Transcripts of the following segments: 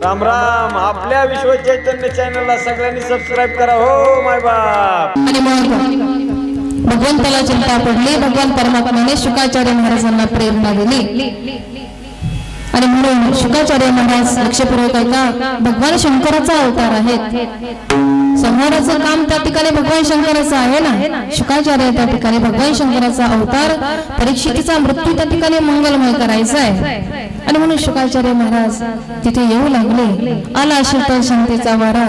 राम राम. आपल्या विश्व चैतन्य चॅनलला सगळ्यांनी सबस्क्राईब करा हो माय बाप. आणि मग भगवंताला चिंता पडली. भगवान परमात्म्याने शुकाचार्य महाराजांना प्रेरणा दिली आणि म्हणून शुकाचार्य महाराज लक्षपूर्वक ऐका, भगवान शंकराचा अवतार आहेत. संहाराचं काम त्या ठिकाणी भगवान शंकराचं आहे ना. शुकाचार्य त्या ठिकाणी भगवान शंकराचा अवतार, परीक्षितीचा मृत्यू त्या ठिकाणी मंगलमय करायचा आहे. आणि म्हणून शुकाचार्य महाराज तिथे येऊ लागले. आला शीतल शांतीचा वारा,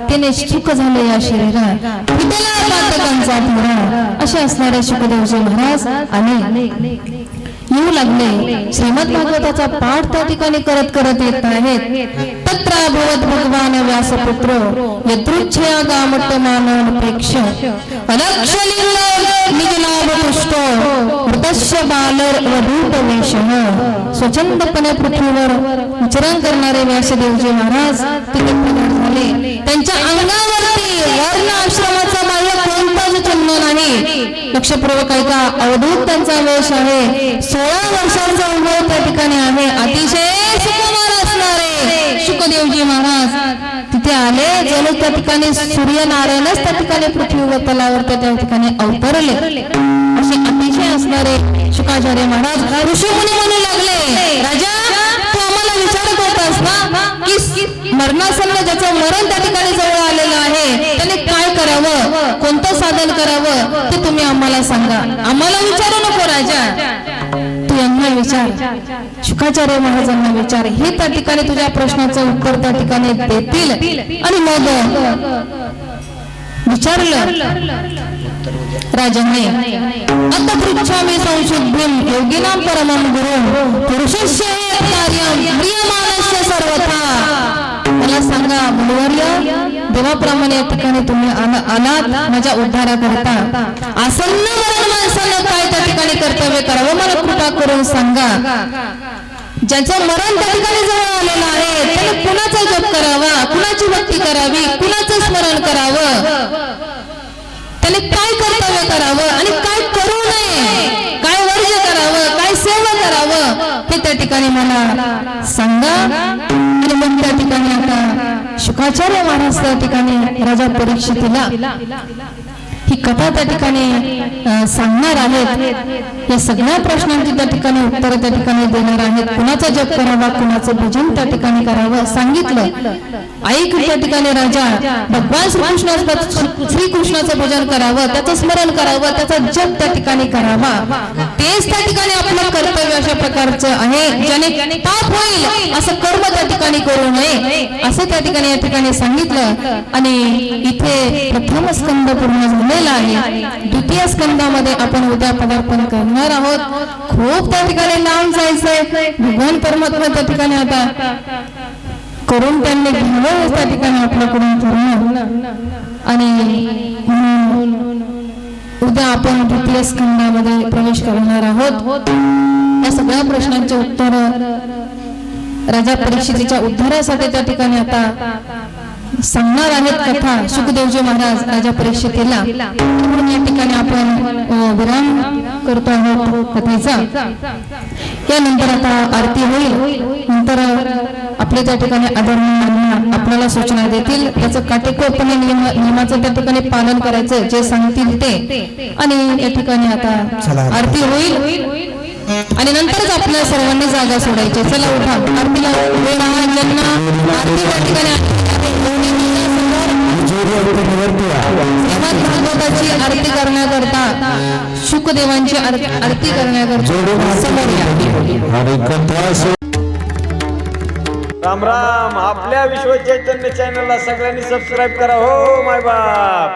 त्याने सुख झाले या शरीरा, विठ्ठला पातकांचा थोडा, असे असणारे शुकदेवजी महाराज आणि येऊ लागले. श्रीमद भागवताचा पाठ त्या ठिकाणी करत करत येत आहेत. तत्र भवत भगवान व्यासपुत्र यदृच्छया गामट्टमानपेक्ष अलक्षलिंग निजलाभ पुष्ट मृतस्य बालर वधूट वेशः. स्वच्छंदपणे पृथ्वीवर विचरण करणारे व्यासदेवजी महाराज तिथे प्रकट झाले. त्यांच्या अंगावरती वर्ण आश्रमाचा बाह्य कोणताच चिन्ह नाही. लक्षपूर्वक ऐका, अवधूत त्यांचा वेश आहे. 16 वर्षांचा अनुभव त्या ठिकाणी आहे. अतिशय सुकुमार असणारे शुकदेवजी महाराज तिथे आले. जणू त्या ठिकाणी सूर्यनारायणच त्या ठिकाणी पृथ्वीवर तलावर त्या ठिकाणी अवतरले. असे अतिशय असणारे शुकाचार्य महाराज ऋषीमुनी म्हणू लागले, राजा तू आम्हाला विचारत होतास ना की मरणासन्न ज्याचं मरण त्या ठिकाणी जवळ आलेलं आहे त्याने काय करावं, कोणतं साधन करावं ते तुम्ही आम्हाला सांगा. आम्हाला विचारू नको राजा, तू यांना विचार, शुकाचार्य महाराजांना विचार. हे त्या ठिकाणी तुझ्या प्रश्नाचं उत्तर त्या ठिकाणी देतील. आणि मग विचारलं राजाने, आता पृच्छामि संशुद्धिं योगिनां परमं गुरुं पुरुषस्य कार्यं प्रियमाणस्य सर्वथा. मला सांगा मुनिवर्य, देवाप्रमाणे या ठिकाणी तुम्ही आलात माझ्या उद्धाराकरता. आसन्न मरण माणसानं काय त्या ठिकाणी कर्तव्य करावं मला कृपा करून सांगा. ज्याचं मरण त्या ठिकाणी जवळ आलेलं आहे त्याने कुणाचा जप करावा, कुणाची भक्ती करावी, कुणाचं स्मरण करावं, त्याने काय कर्तव्य करावं आणि काय करू नये, काय वर्ज्य करावं, काय सेवा करावं हे त्या ठिकाणी मला सांगा. आणि मग त्या ठिकाणी आता शुकाचार्य महाराज त्या ठिकाणी राजा परीक्षितीला ही कथा त्या ठिकाणी सांगणार आहेत. या सगळ्या प्रश्नांची त्या ठिकाणी उत्तर त्या ठिकाणी देणार आहेत. कुणाचा जप करावा, कुणाचं भजन त्या ठिकाणी करावं सांगितलं. ऐक त्या ठिकाणी राजा, भगवान श्रीकृष्णाचं भजन करावं, त्याचं स्मरण करावं, त्याचा जप त्या ठिकाणी करावा. तेच त्या ठिकाणी आपलं कर्तव्य अशा प्रकारचं आहे. ज्याने पाप होईल असं कर्म त्या ठिकाणी करू नये असं त्या ठिकाणी या ठिकाणी सांगितलं. आणि इथे प्रथम स्कंद पूर्ण झालेला आहे. द्वितीय स्कंदामध्ये आपण उद्या पदार्पण करणार आहोत. खूप त्या ठिकाणी लांब जायचंय. भगवान परमात्मा त्या ठिकाणी आता करून त्यांनी घ्यावं त्या ठिकाणी आपल्याकडून करून. आणि उद्या आपण द्वितीय स्कंदामध्ये प्रवेश करणार आहोत. या सगळ्या प्रश्नांचे उत्तर राजा परीक्षितीच्या उद्धारासाठी त्या ठिकाणी आता सांगणार आहेत कथा शुकदेवजी महाराज राजा परीक्षितीला. म्हणून या ठिकाणी आपण विराम करतो आहोत कथेचा. यानंतर आता आरती होईल. नंतर आपले त्या ठिकाणी आदरणीय आपल्याला सूचना देतील. त्याचं काटेकोरपणे नियमाचं त्या ठिकाणी पालन करायचं, जे सांगतील ते. आणि या ठिकाणी आता आरती होईल आणि नंतरच आपल्या सर्वांनी जागा सोडायची. चला उठा, आरतीला वेळ आहे. ज्यांना आरती त्या ठिकाणी भागवताची आरती करण्याकरता, शुकदेवांची आरती करण्याकरता समोर या. राम राम. आपल्या विश्व चैतन्य चॅनलला सगळ्यांनी सबस्क्राईब करा हो माय बाप.